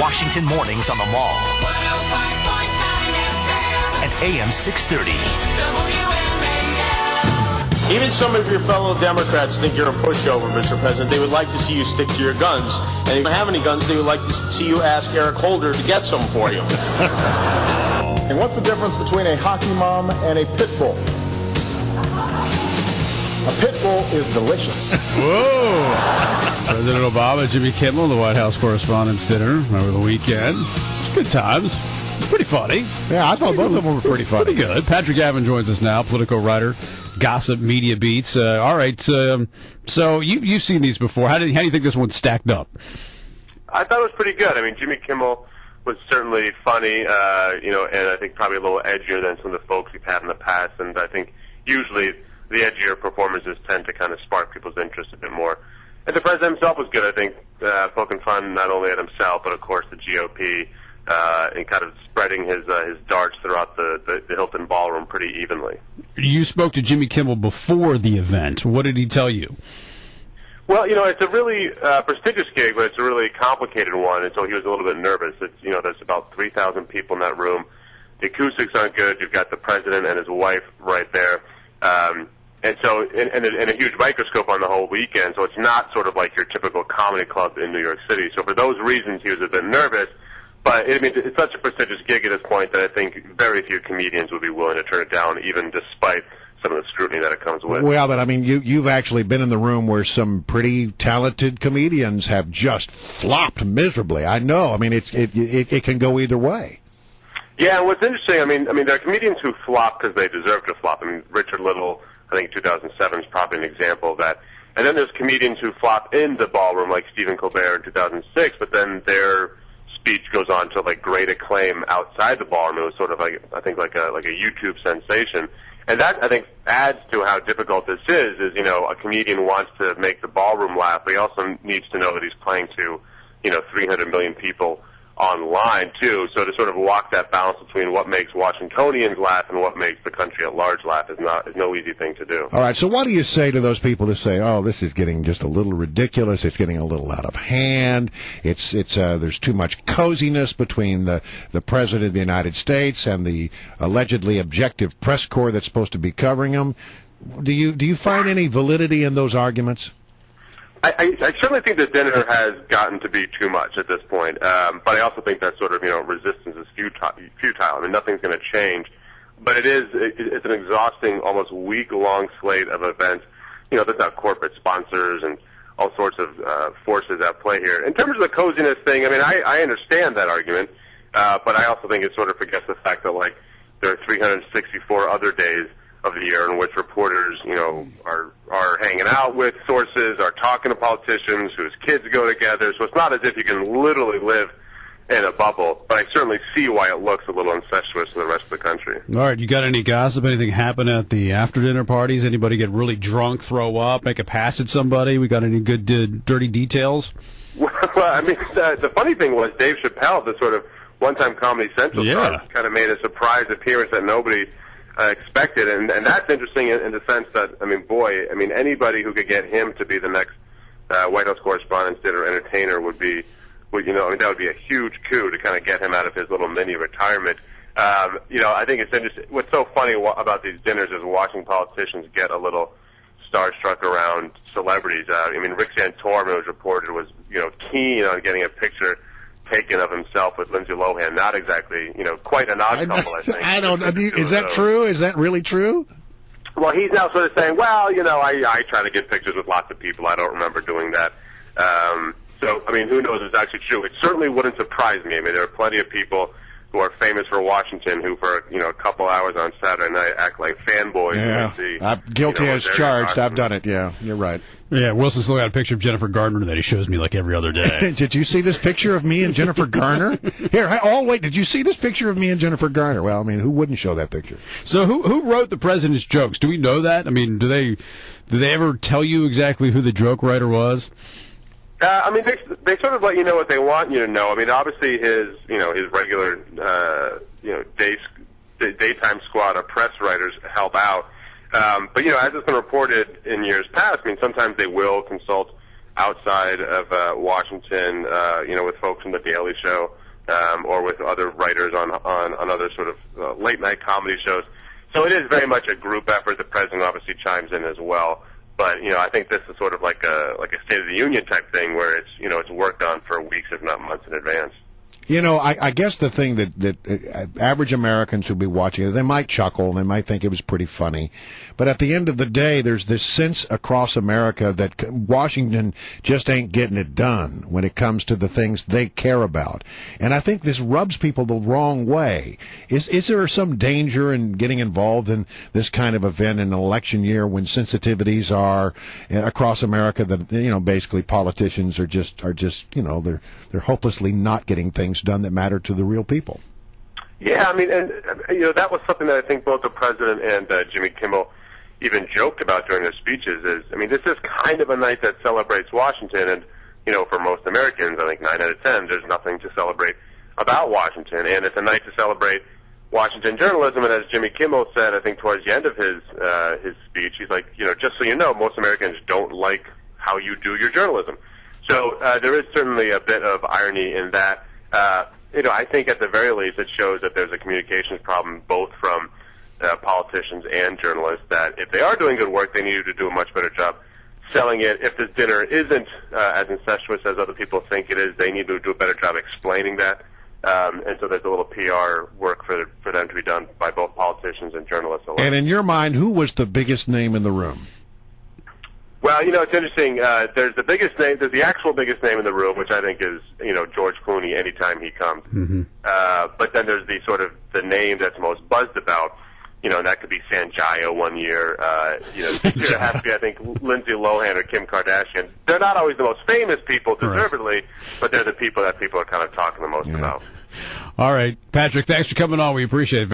Washington mornings on the Mall. And AM 630. Even some of your fellow Democrats think you're a pushover, Mr. President. They would like to see you stick to your guns. And if you don't have any guns, they would like to see you ask Eric Holder to get some for you. And what's the difference between a hockey mom and a pit bull? A pit bull is delicious. Whoa! President Obama, Jimmy Kimmel, the White House Correspondents' Dinner over the weekend. Good times. Pretty funny. Yeah, I thought both of them were pretty funny. Pretty good. Patrick GAVIN joins us now, political writer, gossip, media beats. All right, so you've seen these before. How do you think this one stacked up? I thought it was pretty good. I mean, Jimmy Kimmel was certainly funny, and I think probably a little edgier than some of the folks we've had in the past. And I think usually the edgier performances tend to kind of spark people's interest a bit more. And the president himself was good, I think, poking fun not only at himself, but of course the GOP, and kind of spreading his darts throughout the Hilton Ballroom pretty evenly. You spoke to Jimmy Kimmel before the event. What did he tell you? Well, it's a really prestigious gig, but it's a really complicated one, and so he was a little bit nervous. There's about 3,000 people in that room. The acoustics aren't good. You've got the president and his wife right there. And so, and a huge microscope on the whole weekend, so it's not sort of like your typical comedy club in New York City. So for those reasons, he was a bit nervous. But it's such a prestigious gig at this point that I think very few comedians would be willing to turn it down, even despite some of the scrutiny that it comes with. Well, but I mean, you've actually been in the room where some pretty talented comedians have just flopped miserably. I know. I mean, it can go either way. Yeah, and what's interesting, I mean, there are comedians who flop because they deserve to flop. I mean, Richard Little, I think 2007 is probably an example of that. And then there's comedians who flop in the ballroom, like Stephen Colbert in 2006, but then their speech goes on to like great acclaim outside the ballroom. It was sort of like, I think, like a YouTube sensation. And that, I think, adds to how difficult this is, a comedian wants to make the ballroom laugh, but he also needs to know that he's playing to, 300 million people online, too. So to sort of walk that balance between what makes Washingtonians laugh and what makes the country at large laugh is no easy thing to do. All right, so what do you say to those people who say, oh, this is getting just a little ridiculous, it's getting a little out of hand, there's too much coziness between the President of the United States and the allegedly objective press corps that's supposed to be covering him? Do you find any validity in those arguments? I certainly think the dinner has gotten to be too much at this point, but I also think that sort of resistance is futile. I mean, nothing's going to change, but it's an exhausting, almost week-long slate of events. That's got corporate sponsors and all sorts of forces at play here. In terms of the coziness thing, I mean, I understand that argument, but I also think it sort of forgets the fact that there are 364 other days of the year in which reporters, are hanging out with sources, are talking to politicians whose kids go together. So it's not as if you can literally live in a bubble. But I certainly see why it looks a little incestuous to the rest of the country. All right, you got any gossip? Anything happen at the after-dinner parties? Anybody get really drunk, throw up, make a pass at somebody? We got any good dirty details? Well, I mean, the funny thing was Dave Chappelle, the sort of one-time Comedy Central star, kind of made a surprise appearance that nobody expected, and that's interesting in the sense that, anybody who could get him to be the next White House Correspondents' Dinner entertainer would be, that would be a huge coup to kind of get him out of his little mini retirement. I think it's interesting. What's so funny about these dinners is watching politicians get a little starstruck around celebrities. Rick Santorum, it was reported, was, keen on getting a picture taken of himself with Lindsay Lohan. Not exactly, quite an odd couple, I think. I don't. Is that true? Is that really true? Well, he's now sort of saying, well, I try to get pictures with lots of people. I don't remember doing that. Who knows if it's actually true? It certainly wouldn't surprise me. I mean, there are plenty of people who are famous for Washington who, for a couple hours on Saturday night, act like fanboys. Yeah, I'm guilty as charged. I've done it. Yeah, you're right. Yeah, Wilson still got a picture of Jennifer Garner that he shows me like every other day. Did you see this picture of me and Jennifer Garner? Here, wait, did you see this picture of me and Jennifer Garner? Well, I mean, who wouldn't show that picture? So who wrote the president's jokes? Do we know that? I mean, do they ever tell you exactly who the joke writer was? They sort of let you know what they want you to know. I mean, obviously his regular, daytime squad of press writers help out. But as has been reported in years past, sometimes they will consult outside of Washington, with folks from The Daily Show, or with other writers on other sort of late night comedy shows. So it is very much a group effort. The president obviously chimes in as well. But, I think this is sort of like a State of the Union type thing where it's worked on for weeks, if not months in advance. I guess the thing that average Americans who'll be watching it, they might chuckle and they might think it was pretty funny. But at the end of the day, there's this sense across America that Washington just ain't getting it done when it comes to the things they care about. And I think this rubs people the wrong way. Is there some danger in getting involved in this kind of event in an election year when sensitivities are across America that, basically politicians are just they're hopelessly not getting things done that matter to the real people? Yeah, that was something that I think both the president and Jimmy Kimmel even joked about during their speeches. This is kind of a night that celebrates Washington, and for most Americans, I think 9 out of 10, there's nothing to celebrate about Washington, and it's a night to celebrate Washington journalism. And as Jimmy Kimmel said, I think towards the end of his speech, he's like, just so you know, most Americans don't like how you do your journalism. So there is certainly a bit of irony in that. I think at the very least it shows that there's a communications problem both from politicians and journalists, that if they are doing good work, they need to do a much better job selling it. If this dinner isn't as incestuous as other people think it is, they need to do a better job explaining that. And so there's a little PR work for them to be done by both politicians and journalists alike. And in your mind, who was the biggest name in the room? Well, it's interesting. There's the biggest name. There's the actual biggest name in the room, which I think is, George Clooney anytime he comes. Mm-hmm. But then there's the name that's most buzzed about. And that could be Sanjaya one year. This year it has to be, I think, Lindsay Lohan or Kim Kardashian. They're not always the most famous people, deservedly, but they're the people that people are kind of talking the most about. All right, Patrick, thanks for coming on. We appreciate it.